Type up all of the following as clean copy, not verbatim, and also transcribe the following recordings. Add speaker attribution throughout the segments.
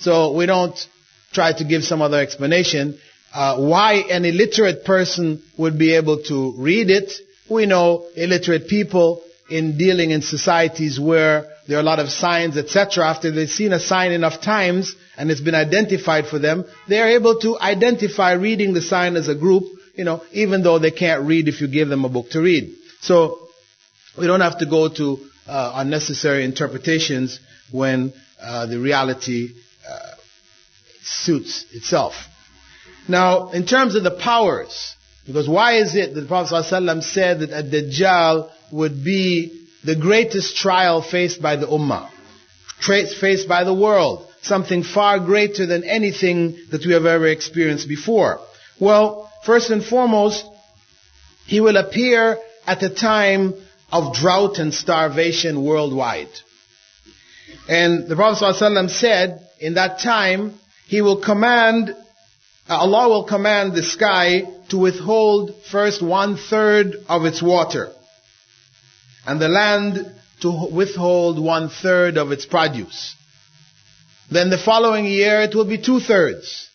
Speaker 1: So we don't try to give some other explanation. Why an illiterate person would be able to read it. We know illiterate people in dealing in societies where there are a lot of signs, etc. After they've seen a sign enough times and it's been identified for them, they're able to identify reading the sign as a group, even though they can't read if you give them a book to read. So we don't have to go to unnecessary interpretations when the reality suits itself. Now, in terms of the powers, because why is it that the Prophet ﷺ said that a Dajjal would be the greatest trial faced by the Ummah, faced by the world, something far greater than anything that we have ever experienced before? Well, first and foremost, he will appear at a time of drought and starvation worldwide. And the Prophet ﷺ said, in that time, Allah will command the sky to withhold first 1/3 of its water, and the land to withhold 1/3 of its produce. Then the following year it will be 2/3.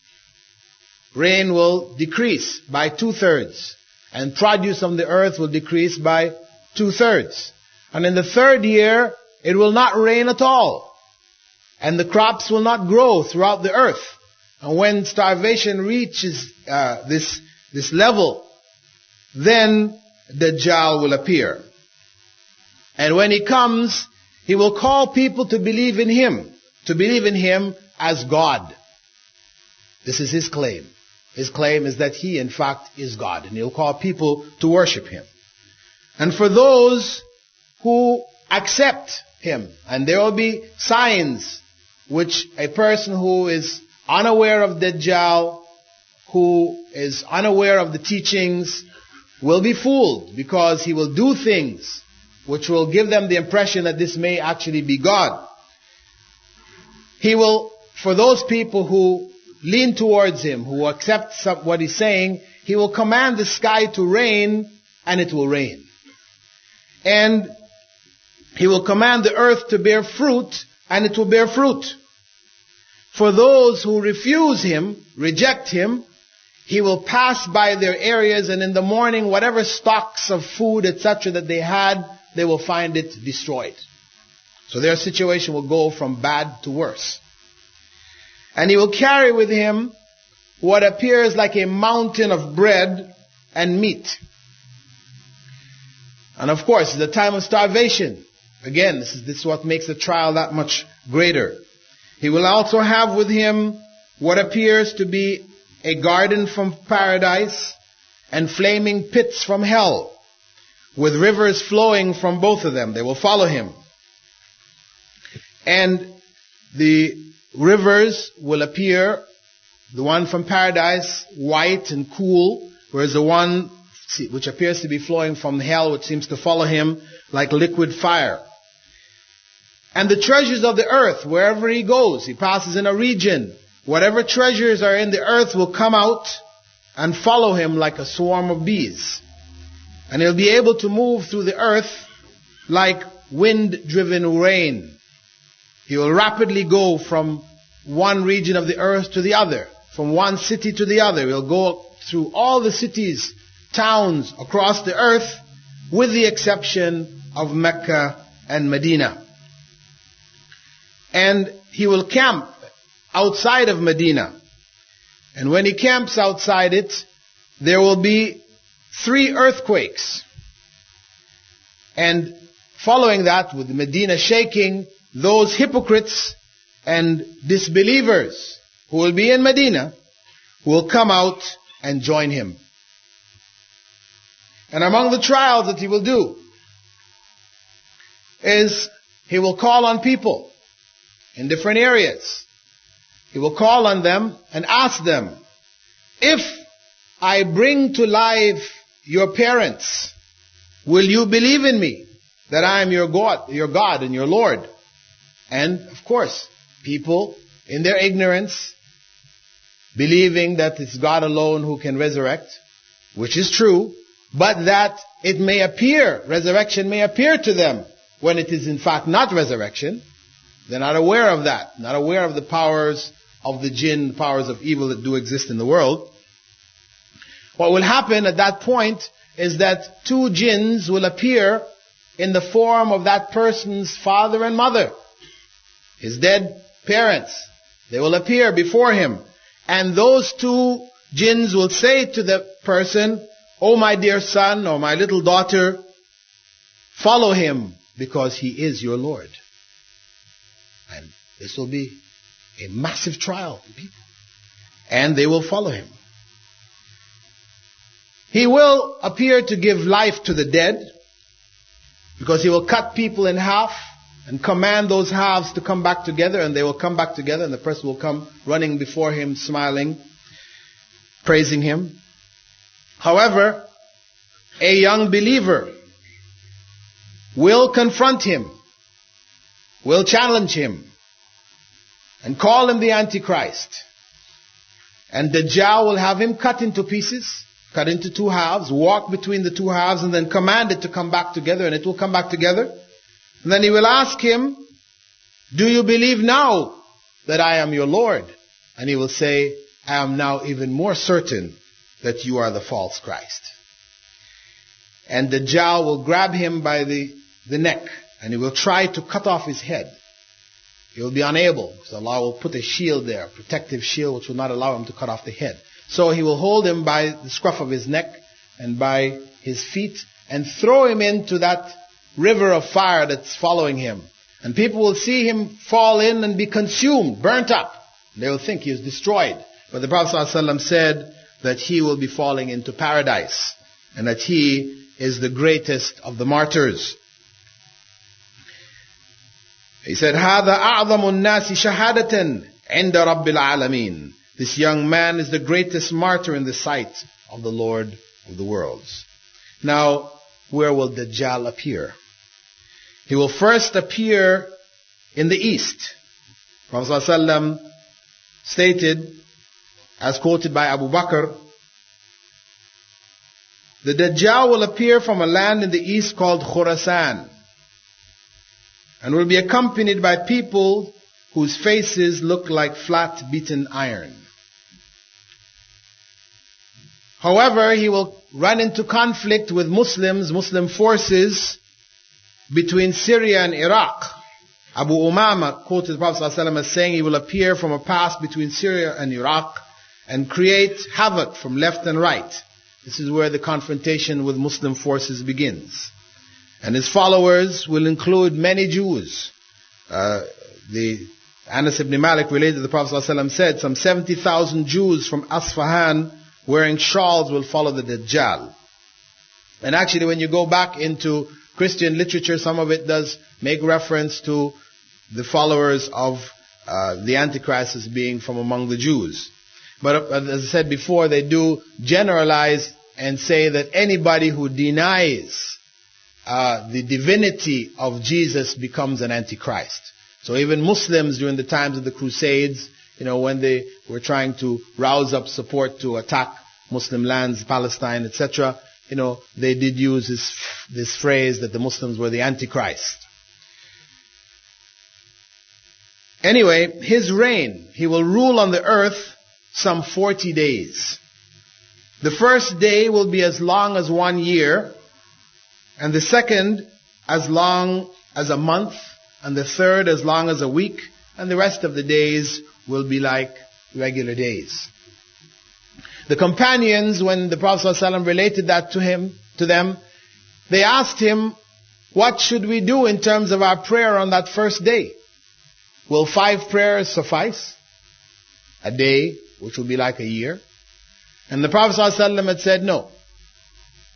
Speaker 1: Rain will decrease by 2/3, and produce on the earth will decrease by 2/3. And in the third year it will not rain at all, and the crops will not grow throughout the earth. And when starvation reaches this level, then Dajjal will appear. And when he comes, he will call people to believe in him as God. This is his claim. His claim is that he, in fact, is God, and he'll call people to worship him. And for those who accept him, and there will be signs which a person who is unaware of Dajjal, who is unaware of the teachings, will be fooled, because he will do things which will give them the impression that this may actually be God. He will, for those people who lean towards him, who accept what he's saying, he will command the sky to rain, and it will rain. And he will command the earth to bear fruit, and it will bear fruit. For those who refuse him, reject him, he will pass by their areas, and in the morning, whatever stocks of food, etc. that they had, they will find it destroyed. So their situation will go from bad to worse. And he will carry with him what appears like a mountain of bread and meat. And of course, it's a time of starvation. Again, this is what makes the trial that much greater. He will also have with him what appears to be a garden from paradise and flaming pits from hell, with rivers flowing from both of them. They will follow him. And the rivers will appear, the one from paradise, white and cool, whereas the one which appears to be flowing from hell, which seems to follow him, like liquid fire. And the treasures of the earth, wherever he goes, he passes in a region, whatever treasures are in the earth will come out and follow him like a swarm of bees. And he'll be able to move through the earth like wind-driven rain. He will rapidly go from one region of the earth to the other, from one city to the other. He'll go through all the cities, towns across the earth, with the exception of Mecca and Medina. And he will camp outside of Medina. And when he camps outside it, there will be 3 earthquakes. And following that, with Medina shaking, those hypocrites and disbelievers who will be in Medina will come out and join him. And among the trials that he will do is he will call on people in different areas. He will call on them and ask them, if I bring to life your parents, will you believe in me that I am your God and your Lord? And of course, people in their ignorance, believing that it's God alone who can resurrect, which is true, but that it may appear, resurrection may appear to them when it is in fact not resurrection. They're not aware of that, not aware of the powers of the jinn, the powers of evil that do exist in the world. What will happen at that point is that two jinns will appear in the form of that person's father and mother, his dead parents. They will appear before him. And those two jinns will say to the person, "Oh my dear son or my little daughter, follow him because he is your Lord." And this will be a massive trial to people. And they will follow him. He will appear to give life to the dead, because he will cut people in half and command those halves to come back together, and they will come back together, and the person will come running before him, smiling, praising him. However, a young believer will confront him, will challenge him, and call him the Antichrist. And Dajjal will have him cut into pieces, cut into two halves, walk between the two halves, and then command it to come back together, and it will come back together. And then he will ask him, "Do you believe now that I am your Lord?" And he will say, "I am now even more certain that you are the false Christ." And Dajjal will grab him by the neck, and he will try to cut off his head. He will be unable, because Allah will put a shield there, a protective shield, which will not allow him to cut off the head. So he will hold him by the scruff of his neck and by his feet and throw him into that river of fire that's following him. And people will see him fall in and be consumed, burnt up. They will think he is destroyed. But the Prophet ﷺ said that he will be falling into paradise and that he is the greatest of the martyrs. He said, هَذَا أَعْظَمُ النَّاسِ شَهَادَةً عِنْدَ رَبِّ الْعَالَمِينَ. This young man is the greatest martyr in the sight of the Lord of the worlds. Now, where will Dajjal appear? He will first appear in the east. Prophet ﷺ stated, as quoted by Abu Bakr, the Dajjal will appear from a land in the east called Khurasan, and will be accompanied by people whose faces look like flat beaten iron. However, he will run into conflict with Muslims, Muslim forces between Syria and Iraq. Abu Umama quoted the Prophet ﷺ as saying he will appear from a pass between Syria and Iraq and create havoc from left and right. This is where the confrontation with Muslim forces begins. And his followers will include many Jews. The Anas ibn Malik related to the Prophet ﷺ said some 70,000 Jews from Asfahan wearing shawls will follow the Dajjal. And actually when you go back into Christian literature, some of it does make reference to the followers of the Antichrist as being from among the Jews. But as I said before, they do generalize and say that anybody who denies the divinity of Jesus becomes an Antichrist. So even Muslims during the times of the Crusades, when they were trying to rouse up support to attack Muslim lands, Palestine, etc., they did use this phrase that the Muslims were the Antichrist. Anyway, his reign, he will rule on the earth some 40 days. The first day will be as long as 1 year, and the second as long as a month, and the third as long as a week, and the rest of the days will be like regular days. The companions, when the Prophet ﷺ related that to them, they asked him, what should we do in terms of our prayer on that first day? Will 5 prayers suffice? A day, which will be like a year? And the Prophet ﷺ had said, no.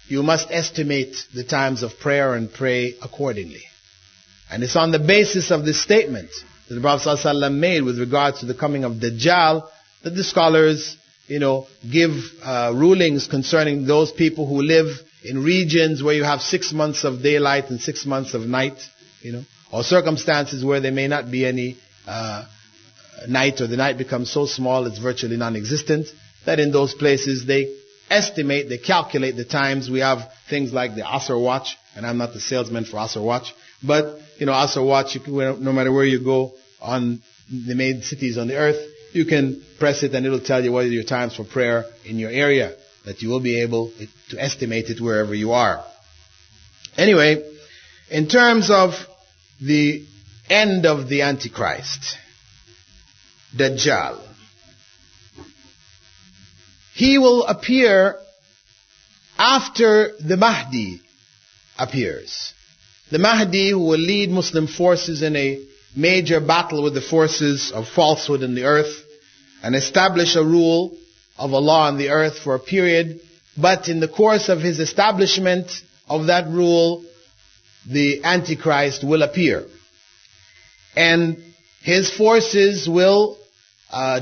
Speaker 1: You must estimate the times of prayer and pray accordingly. And it's on the basis of this statement that the Prophet ﷺ made with regards to the coming of Dajjal that the scholars, give rulings concerning those people who live in regions where you have 6 months of daylight and 6 months of night, or circumstances where there may not be any night, or the night becomes so small it's virtually non-existent, that in those places they estimate, they calculate the times. We have things like the Asr watch, and I'm not the salesman for Asr watch, but Asr watch, no matter where you go, on the main cities on the earth, you can press it and it'll tell you what are your times for prayer in your area, that you will be able to estimate it wherever you are. Anyway, in terms of the end of the Antichrist, Dajjal, he will appear after the Mahdi appears. The Mahdi, who will lead Muslim forces in a major battle with the forces of falsehood in the earth and establish a rule of Allah on the earth for a period. But in the course of his establishment of that rule, the Antichrist will appear. And his forces will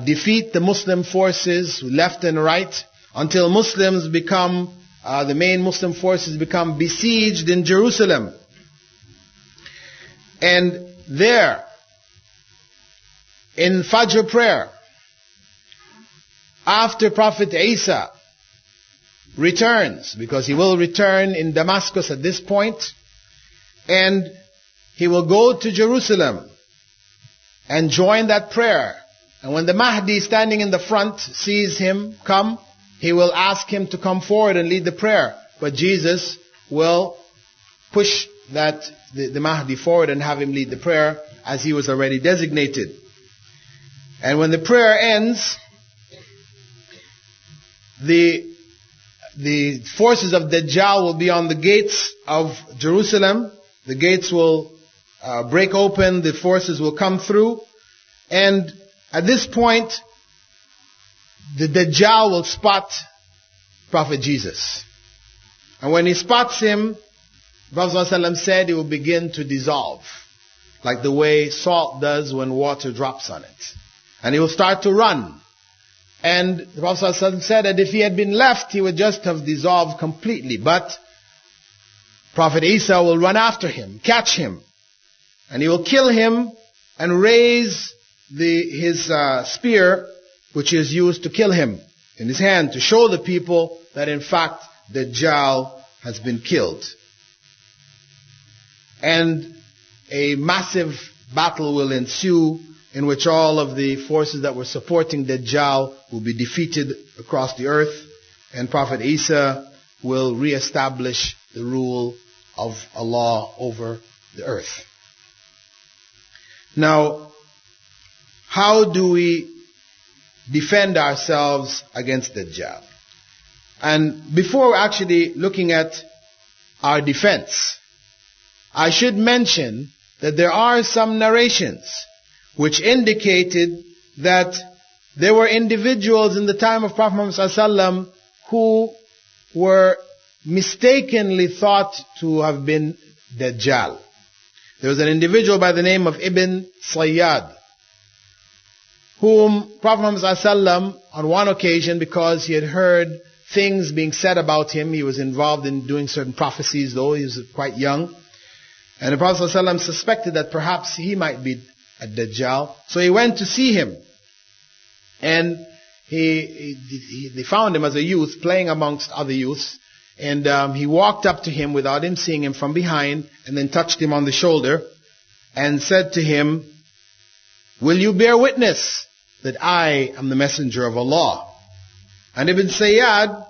Speaker 1: defeat the Muslim forces left and right until Muslims become, the main Muslim forces become besieged in Jerusalem. And there, in Fajr prayer, after Prophet Isa returns, because he will return in Damascus at this point, and he will go to Jerusalem and join that prayer. And when the Mahdi standing in the front sees him come, he will ask him to come forward and lead the prayer. But Jesus will push the Mahdi forward and have him lead the prayer as he was already designated. And when the prayer ends, the forces of Dajjal will be on the gates of Jerusalem. The gates will break open, the forces will come through, and at this point, the Dajjal will spot Prophet Jesus. And when he spots him, Prophet ﷺ said he will begin to dissolve, like the way salt does when water drops on it. And he will start to run. And the Prophet ﷺ said that if he had been left, he would just have dissolved completely. But Prophet Isa will run after him, catch him, and he will kill him and raise his spear, which is used to kill him, in his hand, to show the people that in fact Dajjal has been killed. And a massive battle will ensue, in which all of the forces that were supporting Dajjal will be defeated across the earth, and Prophet Isa will reestablish the rule of Allah over the earth. Now, how do we defend ourselves against Dajjal? And before actually looking at our defense, I should mention that there are some narrations which indicated that there were individuals in the time of Prophet Muhammad ﷺ who were mistakenly thought to have been Dajjal. There was an individual by the name of Ibn Sayyad, whom Prophet Muhammad ﷺ, on one occasion, because he had heard things being said about him, he was involved in doing certain prophecies, though he was quite young, and the Prophet ﷺ suspected that perhaps he might be a Dajjal, so he went to see him. And they found him as a youth, playing amongst other youths, and he walked up to him without him seeing him from behind, and then touched him on the shoulder, and said to him, "Will you bear witness that I am the messenger of Allah?" And Ibn Sayyad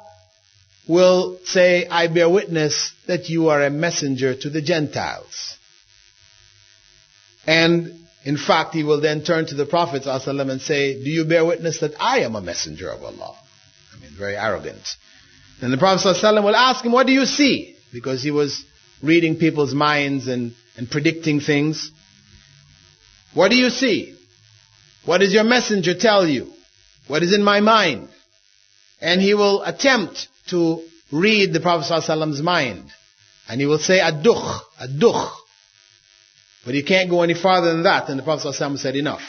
Speaker 1: will say, "I bear witness that you are a messenger to the Gentiles." And in fact, he will then turn to the Prophet ﷺ and say, "Do you bear witness that I am a messenger of Allah?" I mean, very arrogant. And the Prophet ﷺ will ask him, "What do you see?" Because he was reading people's minds and predicting things. "What do you see? What does your messenger tell you? What is in my mind?" And he will attempt to read the Prophet ﷺ's mind. And he will say, "Ad-dukh, ad-dukh." But he can't go any farther than that. And the Prophet ﷺ said, "Enough.